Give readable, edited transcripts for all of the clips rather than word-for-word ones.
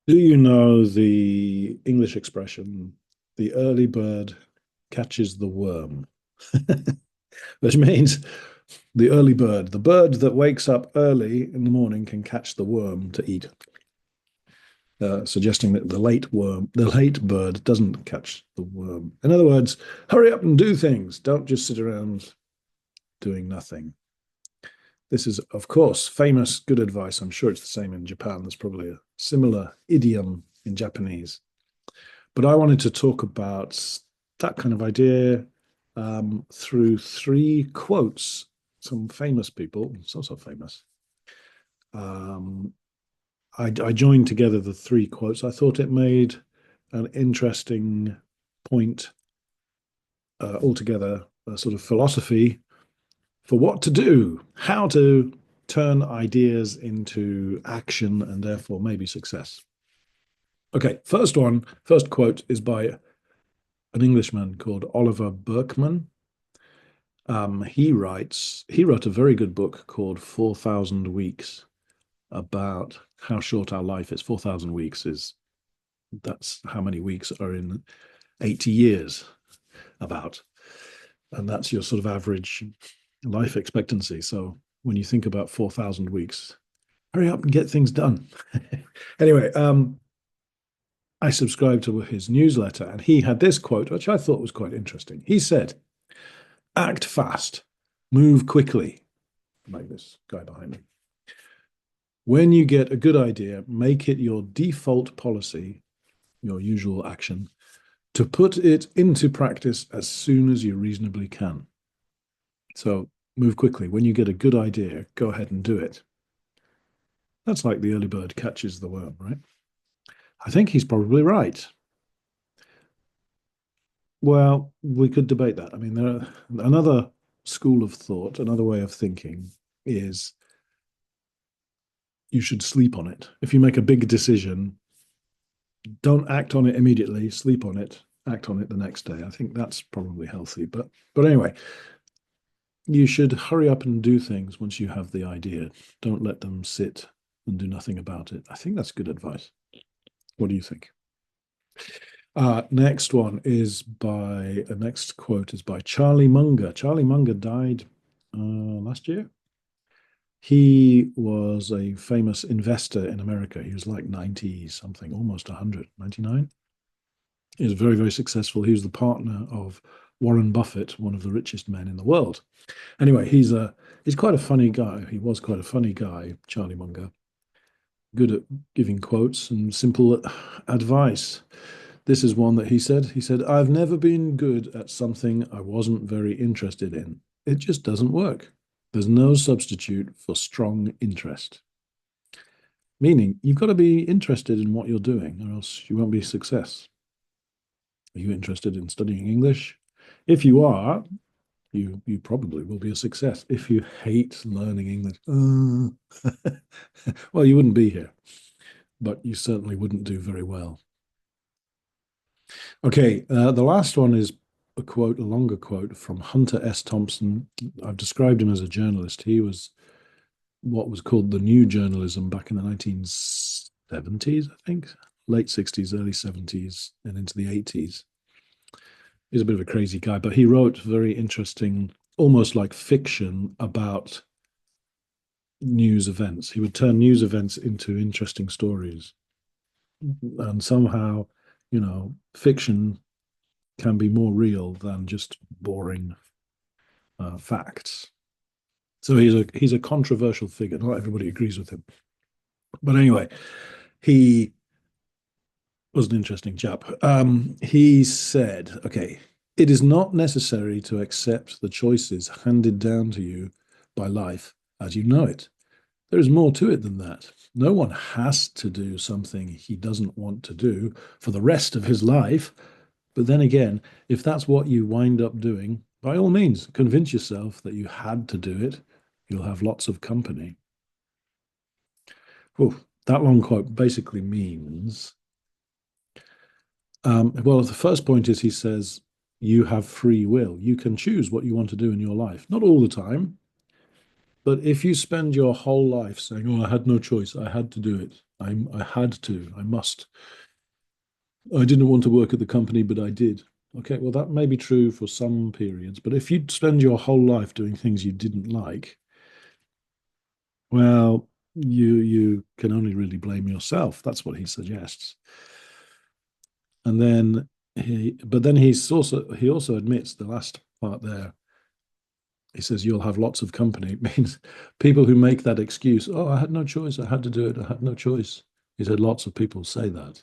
Do you know the English expression, the early bird catches the worm? Which means the early bird, the bird that wakes up early in the morning can catch the worm to eat, suggesting that the late bird doesn't catch the worm. In other words, hurry up and do things. Don't just sit around doing nothing. This is, of course, famous good advice. I'm sure it's the same in Japan. There's probably a similar idiom in Japanese. But I wanted to talk about that kind of idea through three quotes, some famous people, so famous. Um, I joined together the three quotes. I thought it made an interesting point altogether, a sort of philosophy for what to do, how to turn ideas into action and therefore maybe success. Okay, first quote is by an Englishman called Oliver Burkeman. He wrote a very good book called 4,000 Weeks about how short our life is. 4,000 weeks that's how many weeks are in 80 years, about. And that's your sort of average life expectancy. So when you think about 4,000 weeks, hurry up and get things done. Anyway, I subscribed to his newsletter and he had this quote, which I thought was quite interesting. He said, act fast, move quickly, like this guy behind me. When you get a good idea, make it your default policy, your usual action, to put it into practice as soon as you reasonably can. So move quickly. When you get a good idea, go ahead and do it. That's like the early bird catches the worm, right? I think he's probably right. Well, we could debate that. I mean, another school of thought, another way of thinking is you should sleep on it. If you make a big decision, don't act on it immediately, sleep on it, act on it the next day. I think that's probably healthy. But anyway, you should hurry up and do things once you have the idea. Don't let them sit and do nothing about it. I think that's good advice. What do you think? Next quote is by Charlie Munger. Charlie Munger died last year. He was a famous investor in America. He was like 90 something, almost 100, 99. He was very, very successful. He was the partner of Warren Buffett, one of the richest men in the world. Anyway, he's quite a funny guy. He was quite a funny guy, Charlie Munger. Good at giving quotes and simple advice. This is one that he said. He said, I've never been good at something I wasn't very interested in. It just doesn't work. There's no substitute for strong interest. Meaning, you've got to be interested in what you're doing, or else you won't be a success. Are you interested in studying English? If you are, you probably will be a success. If you hate learning English, well, you wouldn't be here, but you certainly wouldn't do very well. Okay, the last one is a longer quote from Hunter S. Thompson. I've described him as a journalist. He was what was called the New Journalism back in the 1970s, I think, late 60s, early 70s, and into the 80s. He's a bit of a crazy guy, but he wrote very interesting, almost like fiction about news events. He would turn news events into interesting stories. And somehow, fiction can be more real than just boring facts. So he's a controversial figure. Not everybody agrees with him, but anyway, he was an interesting chap. He said, "Okay, it is not necessary to accept the choices handed down to you by life as you know it. There is more to it than that. No one has to do something he doesn't want to do for the rest of his life. But then again, if that's what you wind up doing, by all means, convince yourself that you had to do it. You'll have lots of company." Whew, that long quote basically means, well, the first point is he says, you have free will. You can choose what you want to do in your life. Not all the time, But if you spend your whole life saying, "Oh, I had no choice. I had to do it. I had to. I must. I didn't want to work at the company, but I did." Okay, well, that may be true for some periods, but if you spend your whole life doing things you didn't like, well, you can only really blame yourself. That's what he suggests. And then but then he also admits the last part there. He says you'll have lots of company. It means people who make that excuse, "Oh, I had no choice. I had to do it. I had no choice." He said lots of people say that,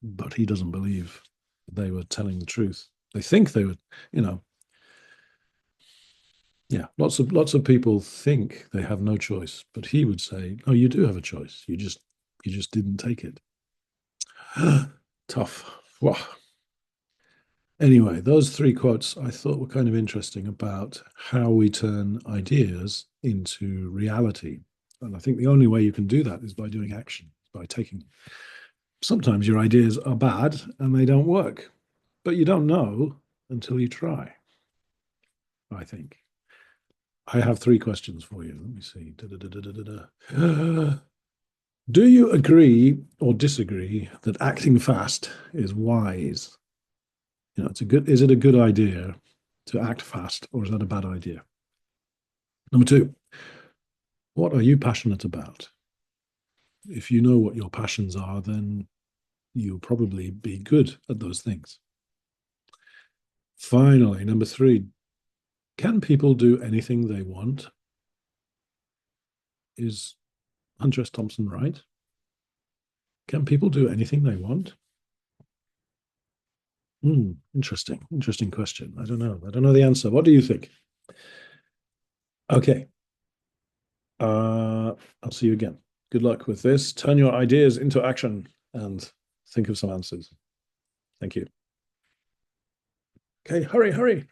but he doesn't believe they were telling the truth. They think they were, you know, yeah. Lots of people think they have no choice, but he would say, "Oh, you do have a choice. You just didn't take it." Tough. Wow. Anyway, those three quotes I thought were kind of interesting about how we turn ideas into reality. And I think the only way you can do that is by doing action, by taking. Sometimes your ideas are bad and they don't work, but you don't know until you try, I think. I have three questions for you. Let me see. Do you agree or disagree that acting fast is wise? Is it a good idea to act fast, or is that a bad idea? Number two, what are you passionate about? If you know what your passions are, then you'll probably be good at those things. Finally, number three, can people do anything they want? Is Hunter S. Thompson right? Can people do anything they want? Interesting question. I don't know. I don't know the answer. What do you think? Okay. I'll see you again. Good luck with this. Turn your ideas into action and think of some answers. Thank you. Okay, hurry. Hurry.